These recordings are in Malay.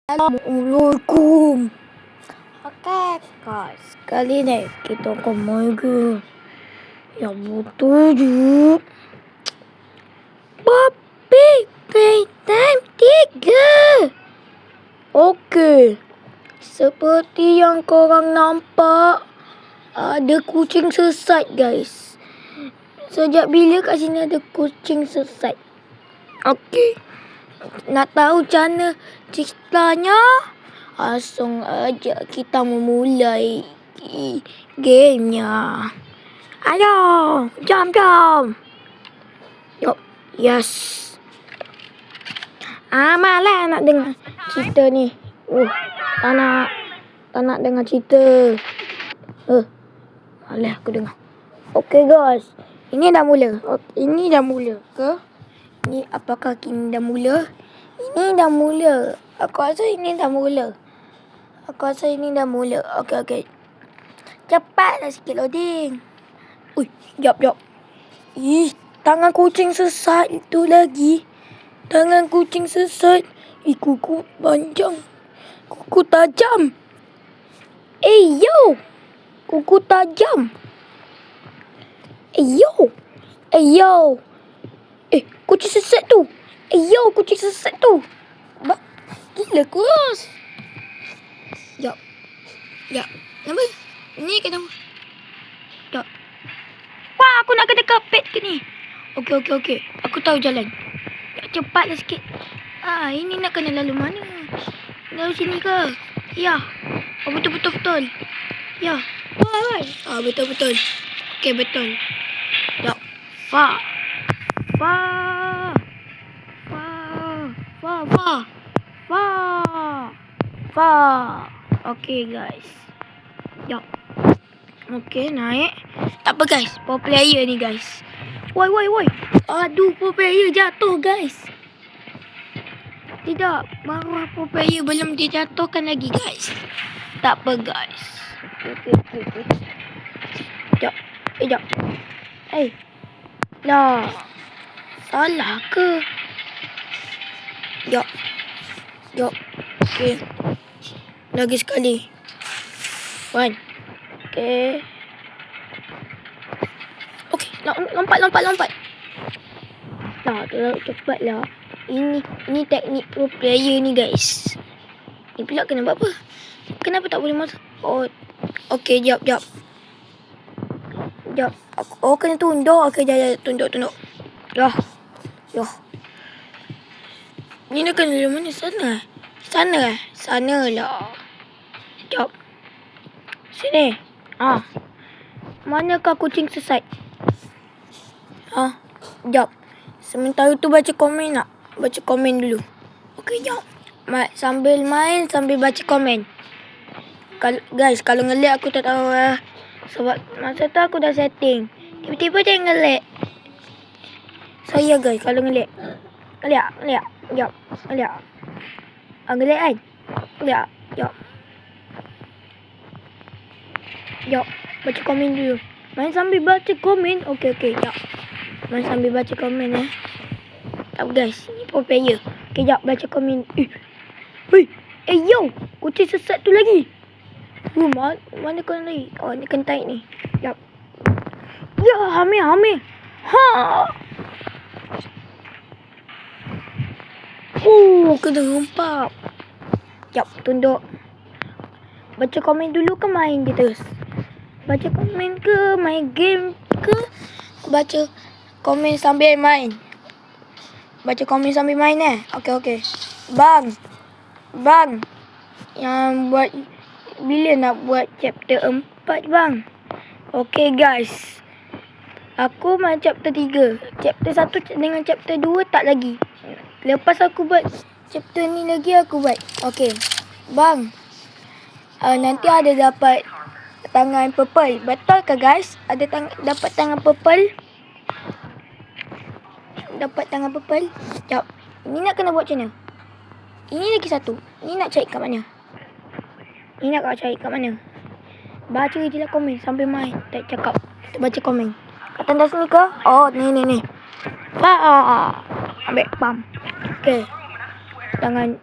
Assalamualaikum. Okay guys, kali ni kita akan main game yang bertajuk Puppy Playtime 3. Okey, seperti yang korang nampak, ada kucing sesat guys. Sejak bila kat sini ada kucing sesat? Okey, nak tahu macam mana ceritanya? Langsung aja kita memulai gamenya. Ayo, jom. Yup, yes. Malah nak dengar cerita ni. Tak nak dengar cerita. Malah aku dengar. Okay guys, ini dah mula. Ini dah mula ke? Ni apakah ini dah mula? Ini dah mula. Aku rasa ini dah mula. Okey. Cepatlah sikit loading. Jap. Ih, tangan kucing sesat itu lagi. Kuku panjang. Kuku tajam. Kuku tajam. Kucing sesat tu. Gila kurus. Jap. Nama? Ni kenapa? Jap. Wah, aku nak kena kapet ke ni? Okey. Aku tahu jalan. Cepatlah sikit. Ini nak kena lalu mana? Lalu sini ke? Ya. Betul. Ya. Woi. Betul. Okey, betul. Jap. Fa. Okey guys. Jap. Okey, naik. Tak apa guys, pro player ni guys. Woi. Aduh, pro player jatuh guys. Tidak, marah pro player belum dijatuhkan lagi guys. Tak apa guys. Okey. Jap. Lah. Salah ke? Jap. Okey. Lagi sekali. Okey. Lompat. Terlalu cepatlah. Ini teknik pro player ni guys. Ni pula kena buat apa? Kenapa tak boleh masuk? Okey, jap. Kena tunduk. Okey, jap. Tunduk. Dah. Ni nak kena dari mana? Sana lah. Jap. Sini. Manakah kucing sesat? Jap. Sementara tu baca komen nak? Baca komen dulu. Okey, jap. Sambil main, sambil baca komen. Guys, kalau nge-lag aku tak tahu sebab masa tu aku dah setting. Tiba-tiba dia nge-lag. Saya guys, kalau nge-lag. Nge-lag. Jap. Nge-lag kan? Jap. Baca komen dulu. Main sambil baca komen. Okey, jap. Main sambil baca komen Tak apa guys, ni pro player. Okey, jap, baca komen. Kucing sesat tu lagi. Mana kau lagi? Ni kena tarik ni. Jap. Ya, hamil. Kena rompak. Jap, tunduk. Baca komen dulu ke main je terus? Baca komen ke main game ke? Baca komen sambil main. Baca komen sambil main Okey. Bang. Yang buat bila nak buat chapter 4 bang? Okey guys. Aku main chapter 3. Chapter 1 dengan chapter 2 tak lagi. Lepas aku buat chapter ni lagi aku buat. Okey. Bang. Nanti ada dapat tangan purple. Betul ke guys? Dapat tangan purple? Jap. Ini nak kena buat macam mana? Ini lagi satu. Ini nak cari kat mana? Baca je lah komen sambil main. Tak cakap. Kita baca komen. Kat tanda sini ke? Ni. Ambil pam. Okey. Tangan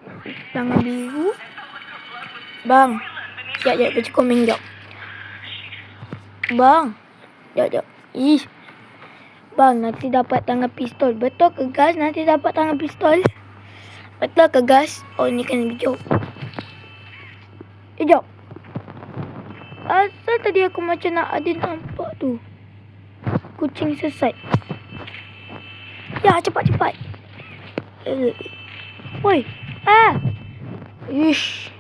tangan biru. Bang. Sekejap, baca komen sekejap. Bang. Sekejap. Ih. Bang, nanti dapat tangan pistol. Betul ke guys nanti dapat tangan pistol? Betul ke guys? Oh, ni kan hijau. Sekejap. Asal tadi aku macam nak ada nampak tu. Kucing sesat. Ya, cepat-cepat. Woi. Ish.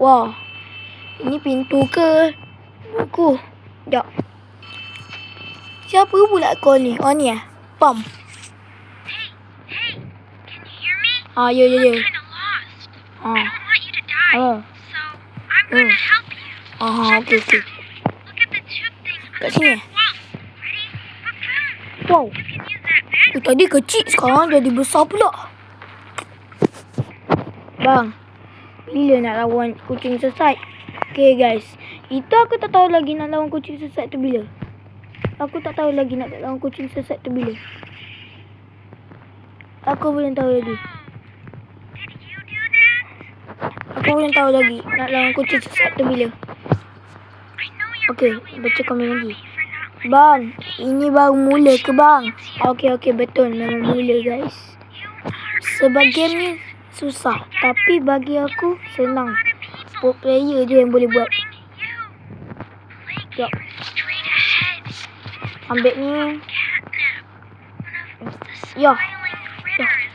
Wah. Ini pintu ke? Buku. Sekejap. Siapa pula kau ni? Oh, ni Pam. Hey, can you hear me? Ya. I'm kind of lost. I don't want you to die, so I'm going to help you. Check this okay. out. Look at the tube thing on Kat the sini. back wall. Ready? Boom. Wow. You can use that bag. Tadi kecil sekarang jadi besar pula. Bang. Bila nak lawan kucing sesat? Okay guys. Itu aku tak tahu lagi nak lawan kucing sesat tu bila. Aku tak tahu lagi nak lawan kucing sesat tu bila. Aku belum tahu lagi. Did you do that? Aku belum tahu lagi nak lawan kucing sesat tu bila. I know you're Okay, probably baca mad komen at lagi. me for not letting Bang, ini baru mula ke bang? Okay, betul. Memang mula guys. you are Sebab game ni susah. Tapi bagi aku senang. Pro player je yang boleh buat. including you. Lake Yup. here is straight ahead. Ambil ni. Catnap. One of the Ya. smiling critters.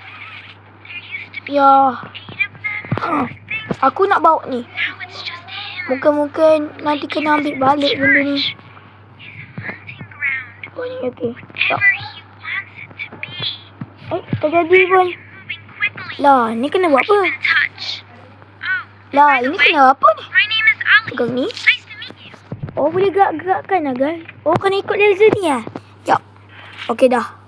There used to be Ya. 8 of them, I think. Aku nak bawa ni. Now it's just him. Muka-muka nanti kena ambil balik benda ni. His hunting ground. Oh ni okay. Tak. Whatever he wants it to be. Terjadi pun. Moving quickly. Lah, ni kena buat apa? Keep in touch. Oh, Lah, ini kena apa ni? my name is Ali. Pegang ni. Nice to meet you. Oh, boleh gerak-gerakkan lah guys. Oh, kena ikut laser ni lah. Sekejap. Okay, dah.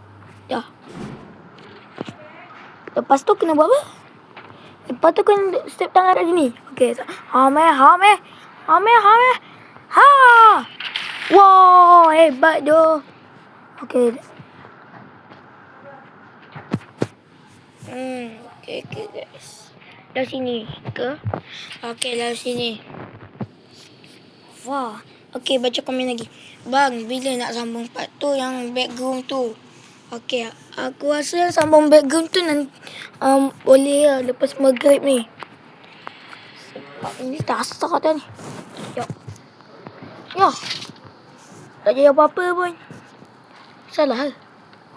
Lepas tu kena buat apa? Lepas tu kena step tangan kat sini. Okay. Ha. Wow, hebat doh. Okay. Okay guys. Dari sini ke? Okay, dari sini. Wah. Okay, baca komen lagi. Bang, bila nak sambung part tu yang background tu? Okay, aku rasa yang sambung background tu nanti boleh lah lepas maghrib ni. Sebab ini dasar dah ni. Ya. Tak jadi apa-apa pun. Salah ke?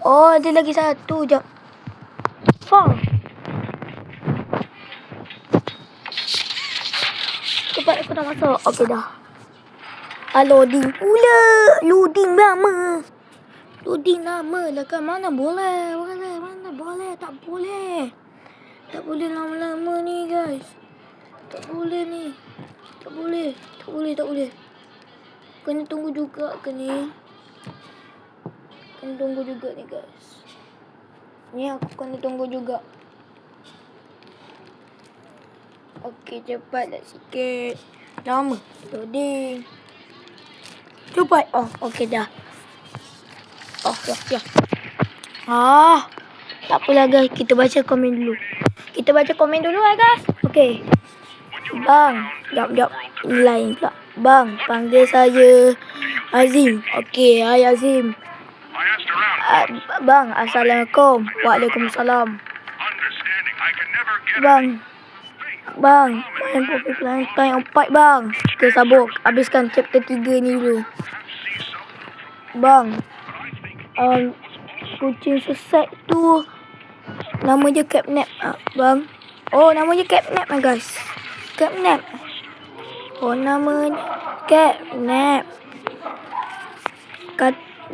Oh, ada lagi satu. Sekejap. Faham? Cepat aku nak masuk. Okay, dah. Loading pula. Loading lama lah kan. Mana boleh. Tak boleh. Tak boleh lama-lama ni guys. Tak boleh ni. Tak boleh. Kena tunggu juga ke ni. Kena tunggu juga ni guys. Ni aku kena tunggu juga. Okey, cepatlah sikit. Lama. Loading. Cepat. Oh, okey dah. Oh, ya. Tak apalah guys. Kita baca komen dulu lah guys. Okey. Bang. Jap. Lain pula. Bang, panggil saya Azim. Okey, hai Azim. Bang, Assalamualaikum. Waalaikumsalam. Bang, main Poppy Playtime 4 bang. Okay, sabar. Habiskan chapter 3 ni dulu. Bang, kucing sesat tu nama je Catnap. Bang. Oh, nama je Catnap lah guys. Catnap. Oh, nama Catnap.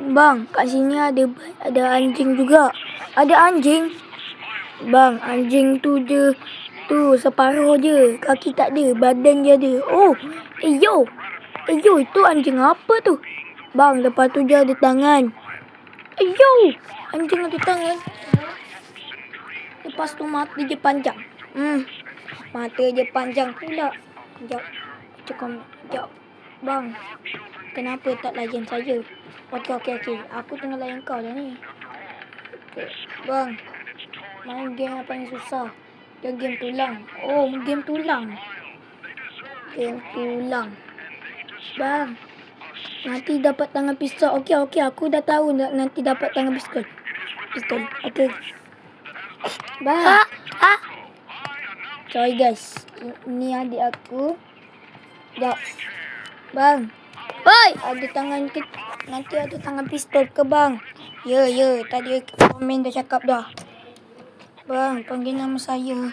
Bang, kat sini ada anjing juga. Ada anjing. Bang, anjing tu je. Tu, separuh je. Kaki tak ada. Badan je ada. Oh, yo, itu anjing apa tu? Bang, lepas tu je ada tangan. Yo, anjing ada tangan. Lepas tu mata je panjang. Mata je panjang pula. Sekejap. Bang, kenapa tak layan saya? Okey. Aku tengah layan kau dah ni. Okay. Bang, main game yang paling susah. Dia game tulang. Oh, game tulang. Game tulang. Bang, nanti dapat tangan pistol. Okey, aku dah tahu nanti dapat tangan pistol. Okey. Bang. Sorry guys. Ini adik aku. Sekejap. Bang. Oi, ada tangan nanti ada tangan pistol ke bang? Ya. Tadi komen dah cakap dah. Bang, panggil nama saya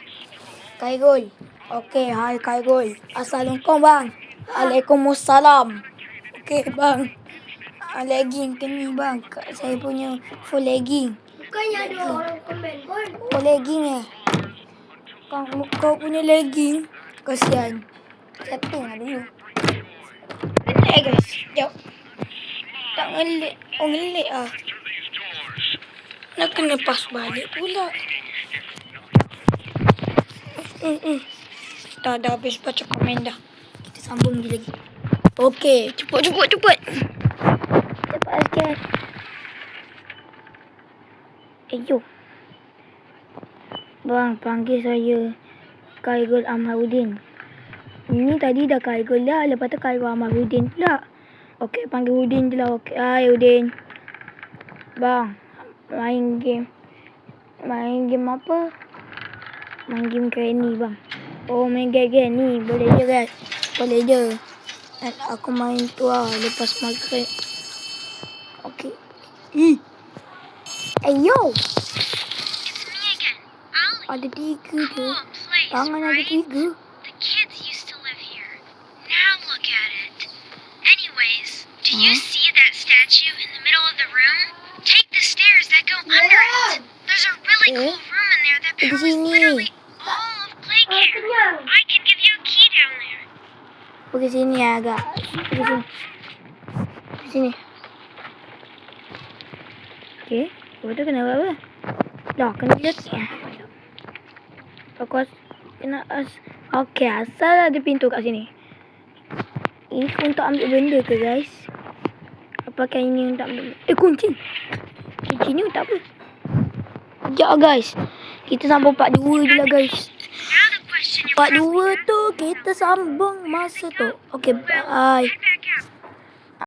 Khairul. Okey, hai Khairul. Assalamualaikum bang. Waalaikumsalam. Okey bang. Legging ke ni bang. Saya punya full legging. Bukannya ada orang komen pun. Oh legging kau punya legging. Kasihan. Setting lah dulu. Ngelik guys. Sekejap. Tak ngelik. Oh ngelik ah. Nak kena pas balik pula. Dah habis baca komen dah. Kita sambung lagi. Okey, cepat. Cepat sikit. Yo. Bang, panggil saya Khairul Amaruddin. Ini tadi dah Khairul dah, lepas tu Khairul Amaruddin pula. Okey, panggil Udin je lah. Okey, hai Udin. Bang, main game apa? Main game Granny bang. Oh, main game Granny. Boleh je guys. Boleh je. Dan aku main tu lah lepas maghrib. Okey. Yo. It's me again, Ollie. Ada 3 je. Cool place, Tangan ada right? 3. The kids used to live here. Now look at it. Anyways, do you see that statue in the middle of the room? Take the stairs that go under it. There's a really cool room in there that powers sini. literally all of Playcare. I can give you a key down there. Pergi sini agak. Pergi sini. Okey. Lepas tu kena apa? Dah, kena letak. Fokus. Kena okey, asal ada pintu kat sini. Ini untuk ambil benda ke guys? Apakah ini untuk ambil benda? Kunci. Kunci ni untuk apa? Sekejap guys. Kita sambung part 2 je lah guys. Now the question you're Part probably 2 tu kita sambung masa tu. Okey, bye.